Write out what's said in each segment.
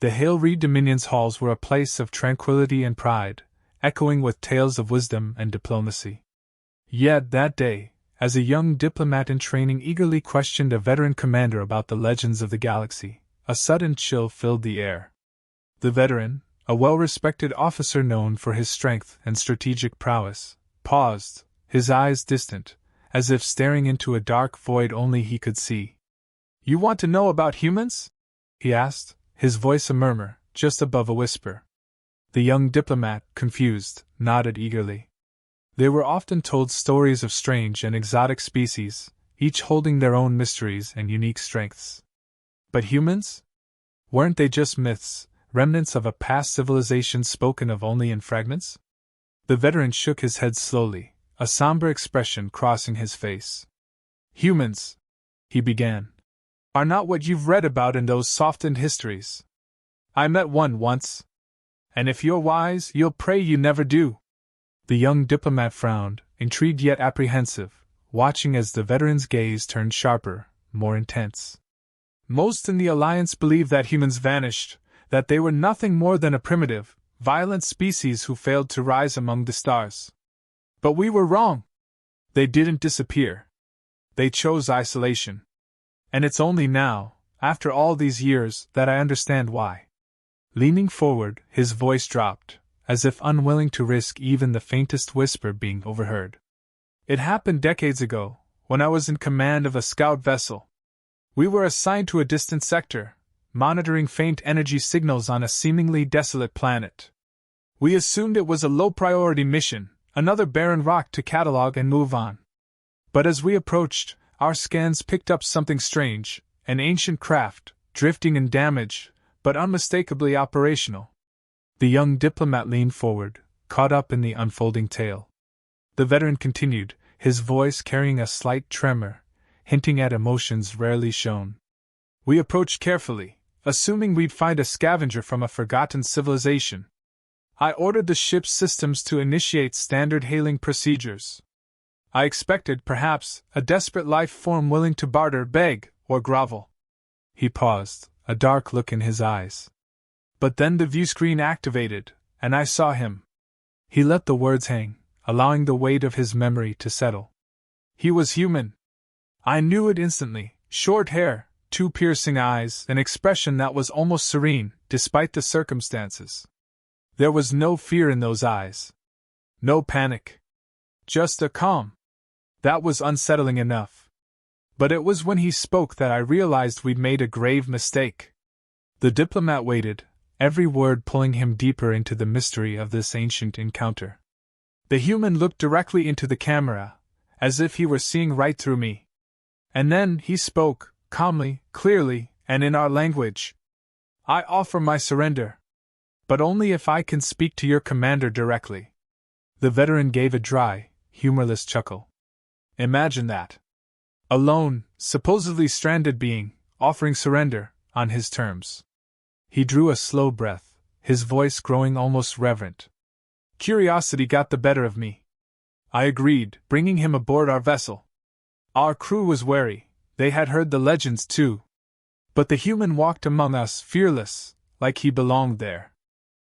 The Hale-Reed Dominion's halls were a place of tranquility and pride, echoing with tales of wisdom and diplomacy. Yet that day, as a young diplomat in training eagerly questioned a veteran commander about the legends of the galaxy, a sudden chill filled the air. The veteran, a well-respected officer known for his strength and strategic prowess, paused, his eyes distant, as if staring into a dark void only he could see. "You want to know about humans?" he asked, his voice a murmur, just above a whisper. The young diplomat, confused, nodded eagerly. They were often told stories of strange and exotic species, each holding their own mysteries and unique strengths. But humans? Weren't they just myths, remnants of a past civilization spoken of only in fragments? The veteran shook his head slowly, a somber expression crossing his face. "Humans," he began, "are not what you've read about in those softened histories. I met one once. And if you're wise, you'll pray you never do." The young diplomat frowned, intrigued yet apprehensive, watching as the veteran's gaze turned sharper, more intense. "Most in the Alliance believe that humans vanished, that they were nothing more than a primitive, violent species who failed to rise among the stars. But we were wrong. They didn't disappear. They chose isolation. And it's only now, after all these years, that I understand why." Leaning forward, his voice dropped, as if unwilling to risk even the faintest whisper being overheard. "It happened decades ago, when I was in command of a scout vessel. We were assigned to a distant sector, monitoring faint energy signals on a seemingly desolate planet. We assumed it was a low-priority mission, another barren rock to catalog and move on. But as we approached, our scans picked up something strange, an ancient craft, drifting and damaged, but unmistakably operational." The young diplomat leaned forward, caught up in the unfolding tale. The veteran continued, his voice carrying a slight tremor, hinting at emotions rarely shown. "We approached carefully, assuming we'd find a scavenger from a forgotten civilization. I ordered the ship's systems to initiate standard hailing procedures. I expected, perhaps, a desperate life form willing to barter, beg, or grovel." He paused, a dark look in his eyes. "But then the viewscreen activated, and I saw him." He let the words hang, allowing the weight of his memory to settle. "He was human. I knew it instantly, short hair, 2 piercing eyes, an expression that was almost serene, despite the circumstances. There was no fear in those eyes. No panic. Just a calm. That was unsettling enough. But it was when he spoke that I realized we'd made a grave mistake." The diplomat waited, every word pulling him deeper into the mystery of this ancient encounter. The human looked directly into the camera, as if he were seeing right through me. And then he spoke, calmly, clearly, and in our language. "I offer my surrender. But only if I can speak to your commander directly." The veteran gave a dry, humorless chuckle. "Imagine that. A lone, supposedly stranded being, offering surrender, on his terms." He drew a slow breath, his voice growing almost reverent. "Curiosity got the better of me. I agreed, bringing him aboard our vessel. Our crew was wary, they had heard the legends too. But the human walked among us fearless, like he belonged there.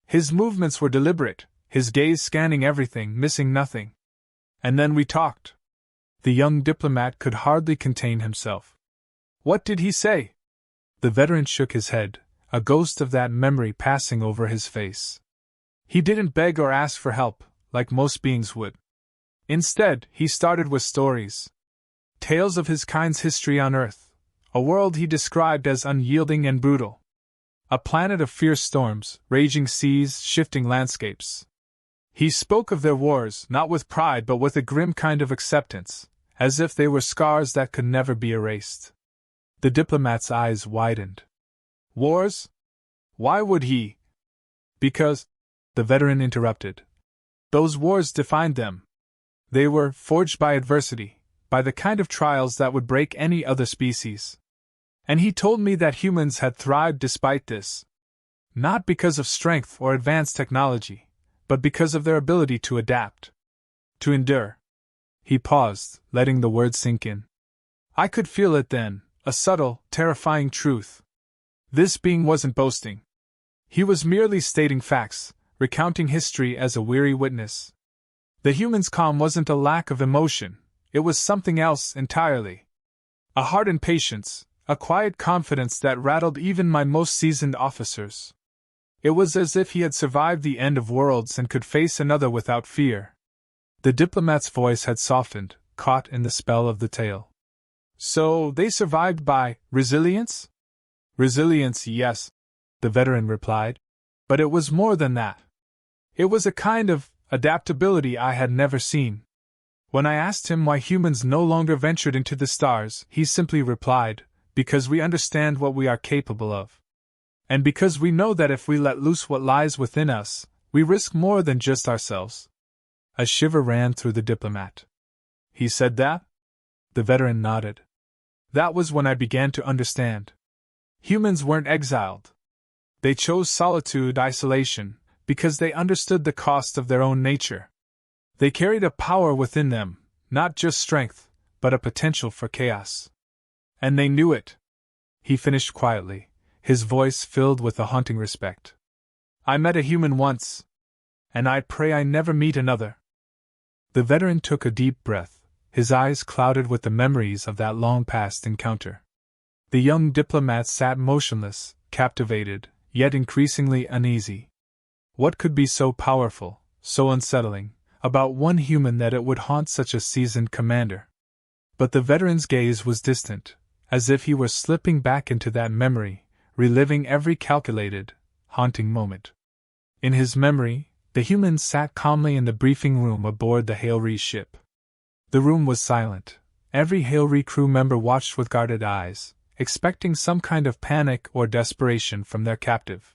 His movements were deliberate, his gaze scanning everything, missing nothing. And then we talked." The young diplomat could hardly contain himself. "What did he say?" The veteran shook his head, a ghost of that memory passing over his face. "He didn't beg or ask for help, like most beings would. Instead, he started with stories. Tales of his kind's history on Earth, a world he described as unyielding and brutal. A planet of fierce storms, raging seas, shifting landscapes. He spoke of their wars not with pride but with a grim kind of acceptance, as if they were scars that could never be erased." The diplomat's eyes widened. "Wars? Why would he?" "Because," the veteran interrupted, "those wars defined them. They were forged by adversity, by the kind of trials that would break any other species. And he told me that humans had thrived despite this. Not because of strength or advanced technology, but because of their ability to adapt. To endure." He paused, letting the words sink in. I could feel it then, a subtle, terrifying truth. This being wasn't boasting. He was merely stating facts, recounting history as a weary witness. The human's calm wasn't a lack of emotion, it was something else entirely. A hardened patience, a quiet confidence that rattled even my most seasoned officers. It was as if he had survived the end of worlds and could face another without fear. The diplomat's voice had softened, caught in the spell of the tale. So, they survived by resilience? Resilience, yes, the veteran replied. But it was more than that. It was a kind of adaptability I had never seen. When I asked him why humans no longer ventured into the stars, he simply replied, because we understand what we are capable of. And because we know that if we let loose what lies within us, we risk more than just ourselves. A shiver ran through the diplomat. He said that? The veteran nodded. That was when I began to understand. Humans weren't exiled. They chose solitude, isolation, because they understood the cost of their own nature. They carried a power within them, not just strength, but a potential for chaos. And they knew it. He finished quietly, his voice filled with a haunting respect. I met a human once, and I pray I never meet another. The veteran took a deep breath, his eyes clouded with the memories of that long-past encounter. The young diplomat sat motionless, captivated, yet increasingly uneasy. What could be so powerful, so unsettling, about one human that it would haunt such a seasoned commander? But the veteran's gaze was distant, as if he were slipping back into that memory, reliving every calculated, haunting moment. In his memory, the human sat calmly in the briefing room aboard the Hailree ship. The room was silent. Every Hailree crew member watched with guarded eyes, expecting some kind of panic or desperation from their captive.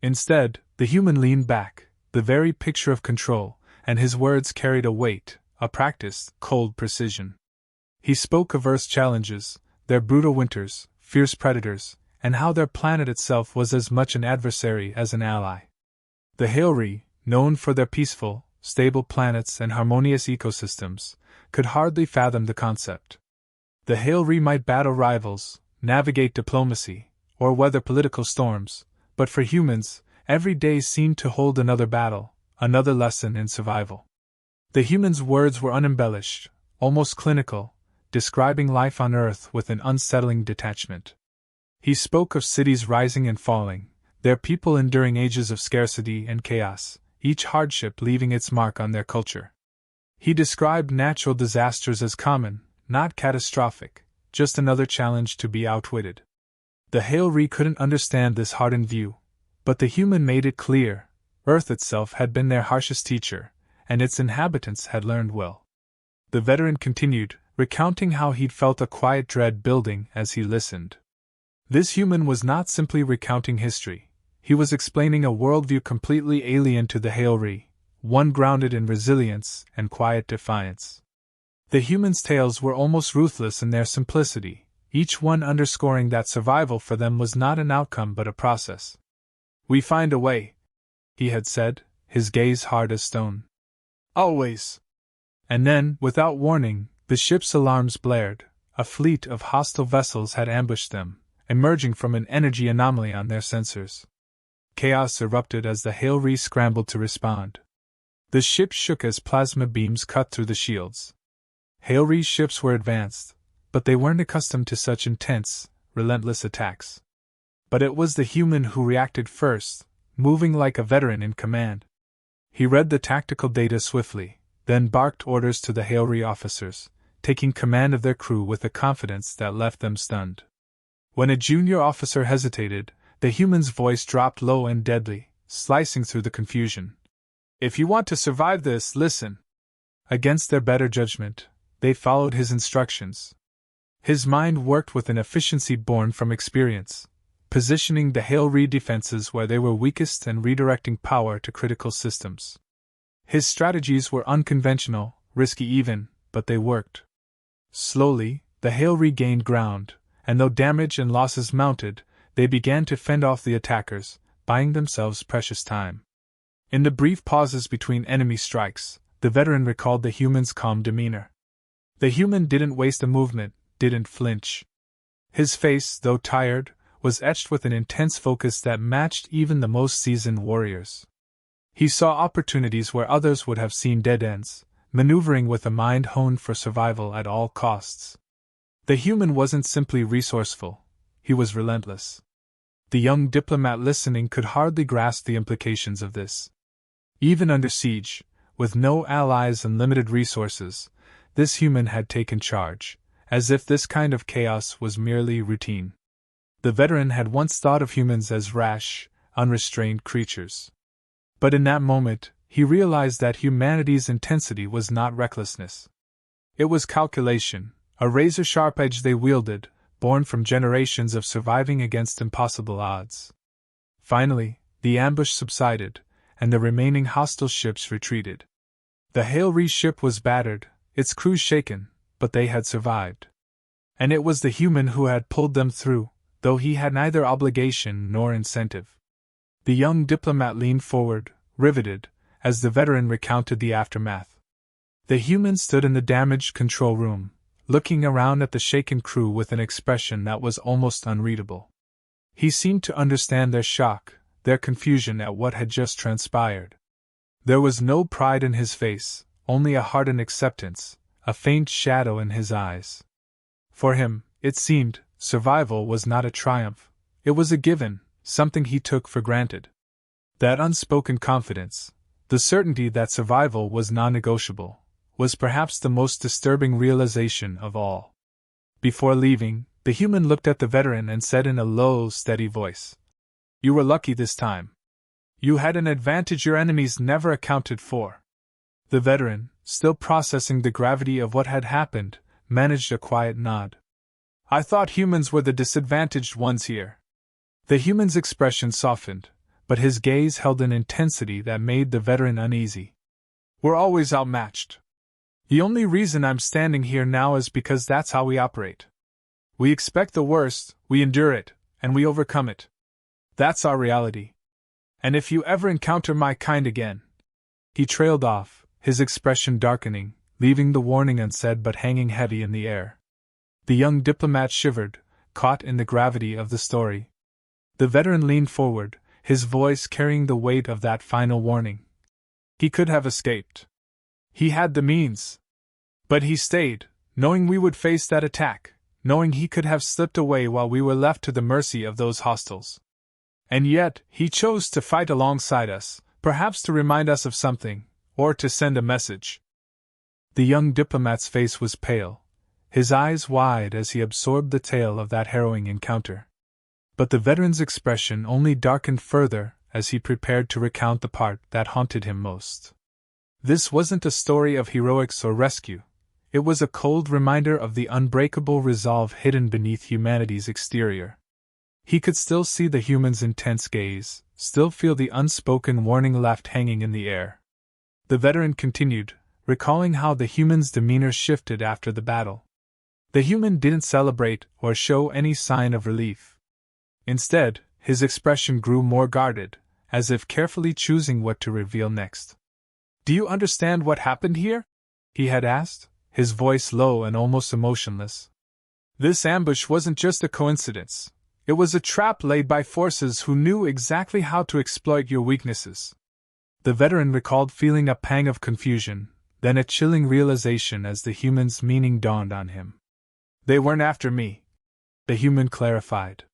Instead, the human leaned back, the very picture of control, and his words carried a weight, a practiced, cold precision. He spoke of Earth's challenges, their brutal winters, fierce predators, and how their planet itself was as much an adversary as an ally. The Hailree, known for their peaceful, stable planets and harmonious ecosystems, could hardly fathom the concept. The Hailree might battle rivals, navigate diplomacy, or weather political storms, but for humans, every day seemed to hold another battle, another lesson in survival. The human's words were unembellished, almost clinical, describing life on Earth with an unsettling detachment. He spoke of cities rising and falling, their people enduring ages of scarcity and chaos, each hardship leaving its mark on their culture. He described natural disasters as common, not catastrophic, just another challenge to be outwitted. The Hailree couldn't understand this hardened view, but the human made it clear. Earth itself had been their harshest teacher, and its inhabitants had learned well. The veteran continued, recounting how he'd felt a quiet dread building as he listened. This human was not simply recounting history, he was explaining a worldview completely alien to the Hailree, one grounded in resilience and quiet defiance. The humans' tales were almost ruthless in their simplicity, each one underscoring that survival for them was not an outcome but a process. We find a way, he had said, his gaze hard as stone. Always. And then, without warning, the ship's alarms blared. A fleet of hostile vessels had ambushed them, emerging from an energy anomaly on their sensors. Chaos erupted as the Hailree scrambled to respond. The ship shook as plasma beams cut through the shields. Hailree's ships were advanced, but they weren't accustomed to such intense, relentless attacks. But it was the human who reacted first, moving like a veteran in command. He read the tactical data swiftly, then barked orders to the Hailree officers, taking command of their crew with a confidence that left them stunned. When a junior officer hesitated, the human's voice dropped low and deadly, slicing through the confusion. If you want to survive this, listen. Against their better judgment, they followed his instructions. His mind worked with an efficiency born from experience, positioning the Hailree defenses where they were weakest and redirecting power to critical systems. His strategies were unconventional, risky even, but they worked. Slowly, the Hailree gained ground, and though damage and losses mounted, they began to fend off the attackers, buying themselves precious time. In the brief pauses between enemy strikes, the veteran recalled the human's calm demeanor. The human didn't waste a movement, didn't flinch. His face, though tired, was etched with an intense focus that matched even the most seasoned warriors. He saw opportunities where others would have seen dead ends, maneuvering with a mind honed for survival at all costs. The human wasn't simply resourceful, he was relentless. The young diplomat listening could hardly grasp the implications of this. Even under siege, with no allies and limited resources, this human had taken charge, as if this kind of chaos was merely routine. The veteran had once thought of humans as rash, unrestrained creatures. But in that moment, he realized that humanity's intensity was not recklessness. It was calculation, a razor-sharp edge they wielded, born from generations of surviving against impossible odds. Finally, the ambush subsided, and the remaining hostile ships retreated. The HFY ship was battered, its crew shaken, but they had survived. And it was the human who had pulled them through, though he had neither obligation nor incentive. The young diplomat leaned forward, riveted, as the veteran recounted the aftermath. The human stood in the damaged control room, looking around at the shaken crew with an expression that was almost unreadable. He seemed to understand their shock, their confusion at what had just transpired. There was no pride in his face, only a hardened acceptance, a faint shadow in his eyes. For him, it seemed, survival was not a triumph, it was a given, something he took for granted. That unspoken confidence, the certainty that survival was non-negotiable, was perhaps the most disturbing realization of all. Before leaving, the human looked at the veteran and said in a low, steady voice, "You were lucky this time. You had an advantage your enemies never accounted for." The veteran, still processing the gravity of what had happened, managed a quiet nod. "I thought humans were the disadvantaged ones here." The human's expression softened, but his gaze held an intensity that made the veteran uneasy. "We're always outmatched. The only reason I'm standing here now is because that's how we operate. We expect the worst, we endure it, and we overcome it. That's our reality. And if you ever encounter my kind again..." He trailed off, his expression darkening, leaving the warning unsaid but hanging heavy in the air. The young diplomat shivered, caught in the gravity of the story. The veteran leaned forward, his voice carrying the weight of that final warning. He could have escaped. He had the means. But he stayed, knowing we would face that attack, knowing he could have slipped away while we were left to the mercy of those hostiles. And yet, he chose to fight alongside us, perhaps to remind us of something, or to send a message. The young diplomat's face was pale, his eyes wide as he absorbed the tale of that harrowing encounter. But the veteran's expression only darkened further as he prepared to recount the part that haunted him most. This wasn't a story of heroics or rescue. It was a cold reminder of the unbreakable resolve hidden beneath humanity's exterior. He could still see the human's intense gaze, still feel the unspoken warning left hanging in the air. The veteran continued, recalling how the human's demeanor shifted after the battle. The human didn't celebrate or show any sign of relief. Instead, his expression grew more guarded, as if carefully choosing what to reveal next. "Do you understand what happened here?" he had asked, his voice low and almost emotionless. "This ambush wasn't just a coincidence. It was a trap laid by forces who knew exactly how to exploit your weaknesses." The veteran recalled feeling a pang of confusion, then a chilling realization as the human's meaning dawned on him. "They weren't after me," the human clarified.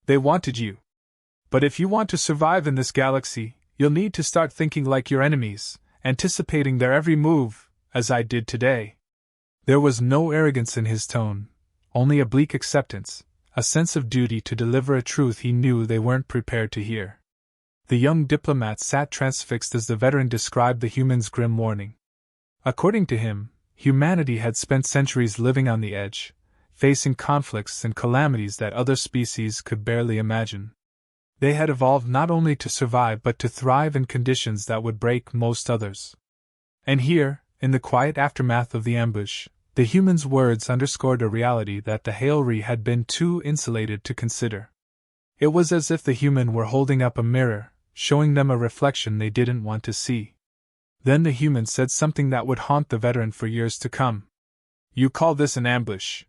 "They wanted you. But if you want to survive in this galaxy, you'll need to start thinking like your enemies, anticipating their every move, as I did today." There was no arrogance in his tone, only a bleak acceptance, a sense of duty to deliver a truth he knew they weren't prepared to hear. The young diplomat sat transfixed as the veteran described the human's grim warning. According to him, humanity had spent centuries living on the edge, facing conflicts and calamities that other species could barely imagine. They had evolved not only to survive but to thrive in conditions that would break most others. And here, in the quiet aftermath of the ambush, the human's words underscored a reality that the HFY had been too insulated to consider. It was as if the human were holding up a mirror, showing them a reflection they didn't want to see. Then the human said something that would haunt the veteran for years to come. "You call this an ambush,"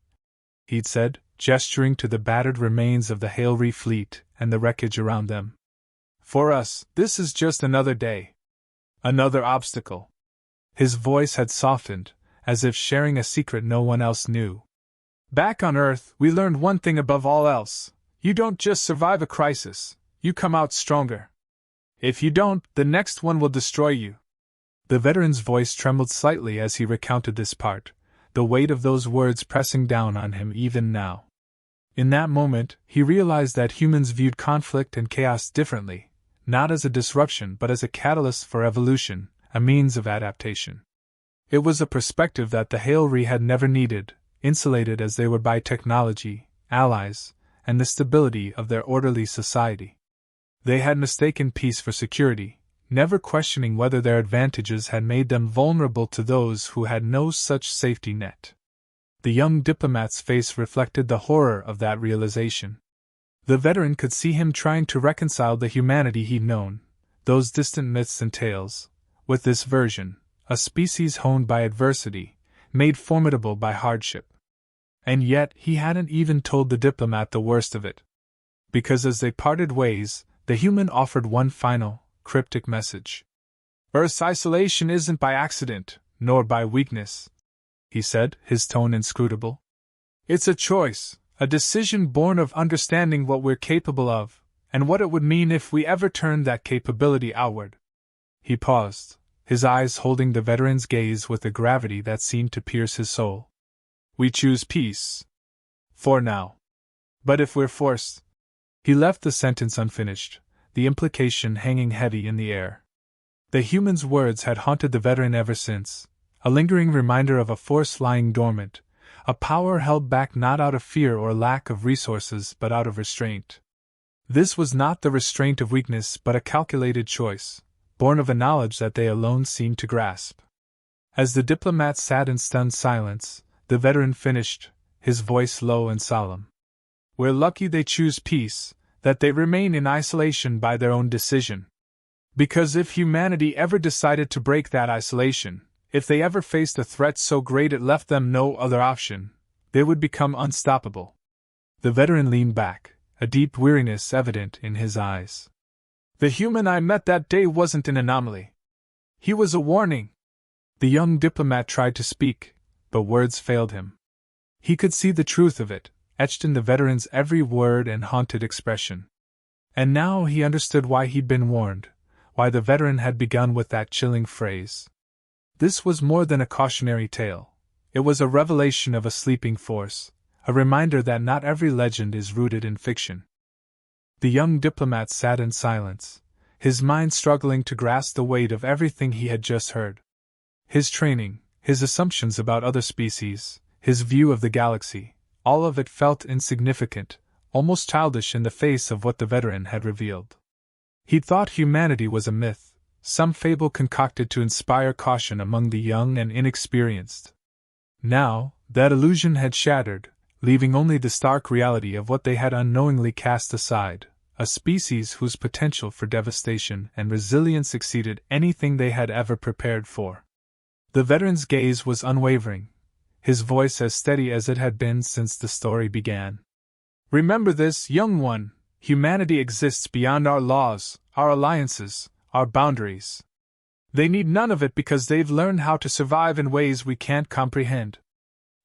he'd said, gesturing to the battered remains of the Hailry fleet and the wreckage around them. For us, this is just another day. Another obstacle. His voice had softened, as if sharing a secret no one else knew. Back on Earth, we learned one thing above all else. You don't just survive a crisis, you come out stronger. If you don't, the next one will destroy you. The veteran's voice trembled slightly as he recounted this part, the weight of those words pressing down on him even now. In that moment, he realized that humans viewed conflict and chaos differently, not as a disruption but as a catalyst for evolution, a means of adaptation. It was a perspective that the Hailry had never needed, insulated as they were by technology, allies, and the stability of their orderly society. They had mistaken peace for security, never questioning whether their advantages had made them vulnerable to those who had no such safety net. The young diplomat's face reflected the horror of that realization. The veteran could see him trying to reconcile the humanity he'd known, those distant myths and tales, with this version, a species honed by adversity, made formidable by hardship. And yet he hadn't even told the diplomat the worst of it. Because as they parted ways, the human offered one final, cryptic message. Earth's isolation isn't by accident, nor by weakness, he said, his tone inscrutable. It's a choice, a decision born of understanding what we're capable of, and what it would mean if we ever turned that capability outward. He paused, his eyes holding the veteran's gaze with a gravity that seemed to pierce his soul. We choose peace. For now. But if we're forced. He left the sentence unfinished, the implication hanging heavy in the air. The human's words had haunted the veteran ever since, a lingering reminder of a force lying dormant, a power held back not out of fear or lack of resources but out of restraint. This was not the restraint of weakness but a calculated choice, born of a knowledge that they alone seemed to grasp. As the diplomat sat in stunned silence, the veteran finished, his voice low and solemn. We're lucky they choose peace, that they remain in isolation by their own decision. Because if humanity ever decided to break that isolation, if they ever faced a threat so great it left them no other option, they would become unstoppable. The veteran leaned back, a deep weariness evident in his eyes. The human I met that day wasn't an anomaly. He was a warning. The young diplomat tried to speak, but words failed him. He could see the truth of it, etched in the veteran's every word and haunted expression. And now he understood why he'd been warned, why the veteran had begun with that chilling phrase. This was more than a cautionary tale. It was a revelation of a sleeping force, a reminder that not every legend is rooted in fiction. The young diplomat sat in silence, his mind struggling to grasp the weight of everything he had just heard. His training, his assumptions about other species, his view of the galaxy, all of it felt insignificant, almost childish in the face of what the veteran had revealed. He'd thought humanity was a myth, some fable concocted to inspire caution among the young and inexperienced. Now, that illusion had shattered, leaving only the stark reality of what they had unknowingly cast aside, a species whose potential for devastation and resilience exceeded anything they had ever prepared for. The veteran's gaze was unwavering, his voice as steady as it had been since the story began. Remember this, young one, humanity exists beyond our laws, our alliances, our boundaries. They need none of it because they've learned how to survive in ways we can't comprehend.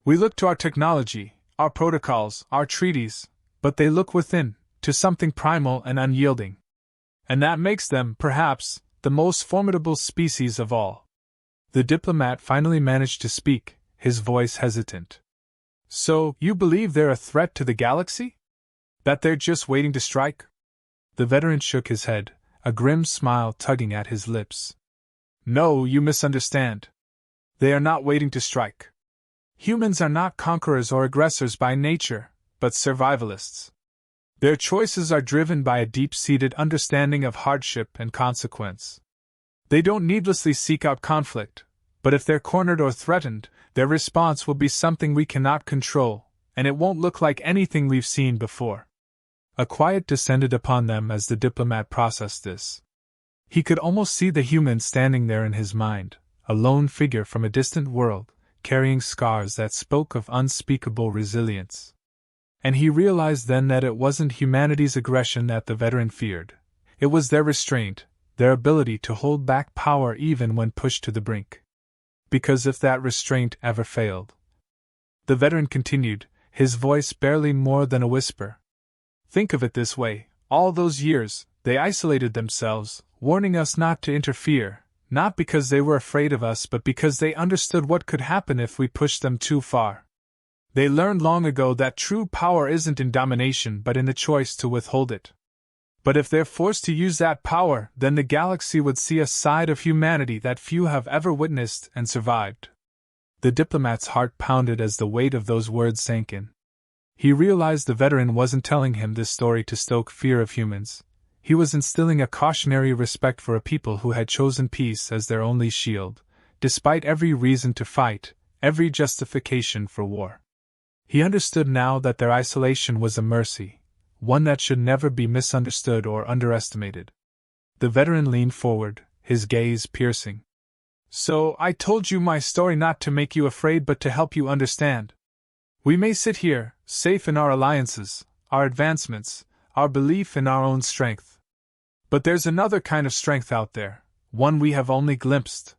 We look to our technology, our protocols, our treaties, but they look within, to something primal and unyielding. And that makes them, perhaps, the most formidable species of all. The diplomat finally managed to speak, his voice hesitant. So, you believe they're a threat to the galaxy? That they're just waiting to strike? The veteran shook his head, a grim smile tugging at his lips. No, you misunderstand. They are not waiting to strike. Humans are not conquerors or aggressors by nature, but survivalists. Their choices are driven by a deep-seated understanding of hardship and consequence. They don't needlessly seek out conflict, but if they're cornered or threatened, their response will be something we cannot control, and it won't look like anything we've seen before. A quiet descended upon them as the diplomat processed this. He could almost see the human standing there in his mind, a lone figure from a distant world, carrying scars that spoke of unspeakable resilience. And he realized then that it wasn't humanity's aggression that the veteran feared. It was their restraint, their ability to hold back power even when pushed to the brink. Because if that restraint ever failed. The veteran continued, his voice barely more than a whisper. Think of it this way, all those years, they isolated themselves, warning us not to interfere, not because they were afraid of us but because they understood what could happen if we pushed them too far. They learned long ago that true power isn't in domination but in the choice to withhold it. But if they're forced to use that power, then the galaxy would see a side of humanity that few have ever witnessed and survived. The diplomat's heart pounded as the weight of those words sank in. He realized the veteran wasn't telling him this story to stoke fear of humans. He was instilling a cautionary respect for a people who had chosen peace as their only shield, despite every reason to fight, every justification for war. He understood now that their isolation was a mercy, one that should never be misunderstood or underestimated. The veteran leaned forward, his gaze piercing. So, I told you my story not to make you afraid but to help you understand. We may sit here, safe in our alliances, our advancements, our belief in our own strength. But there's another kind of strength out there, one we have only glimpsed.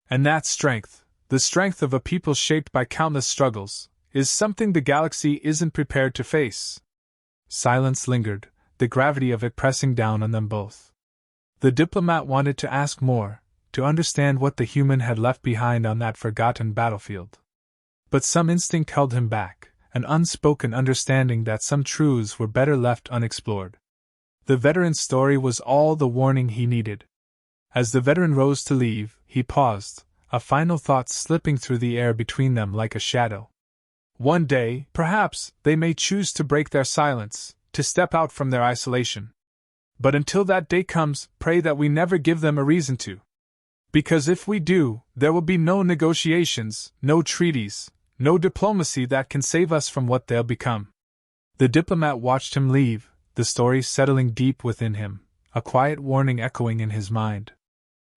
And that strength, the strength of a people shaped by countless struggles, is something the galaxy isn't prepared to face. Silence lingered, the gravity of it pressing down on them both. The diplomat wanted to ask more, to understand what the human had left behind on that forgotten battlefield. But some instinct held him back, an unspoken understanding that some truths were better left unexplored. The veteran's story was all the warning he needed. As the veteran rose to leave, he paused, a final thought slipping through the air between them like a shadow. One day, perhaps, they may choose to break their silence, to step out from their isolation. But until that day comes, pray that we never give them a reason to. Because if we do, there will be no negotiations, no treaties, no diplomacy that can save us from what they'll become. The diplomat watched him leave, the story settling deep within him, a quiet warning echoing in his mind.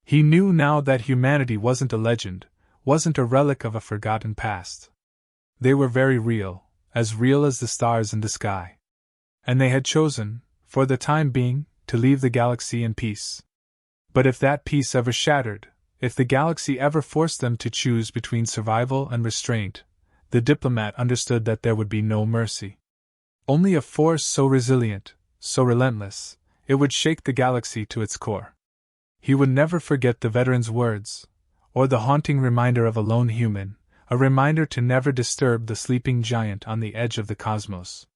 He knew now that humanity wasn't a legend, wasn't a relic of a forgotten past. They were very real as the stars in the sky. And they had chosen, for the time being, to leave the galaxy in peace. But if that peace ever shattered, if the galaxy ever forced them to choose between survival and restraint, the diplomat understood that there would be no mercy. Only a force so resilient, so relentless, it would shake the galaxy to its core. He would never forget the veteran's words, or the haunting reminder of a lone human, a reminder to never disturb the sleeping giant on the edge of the cosmos.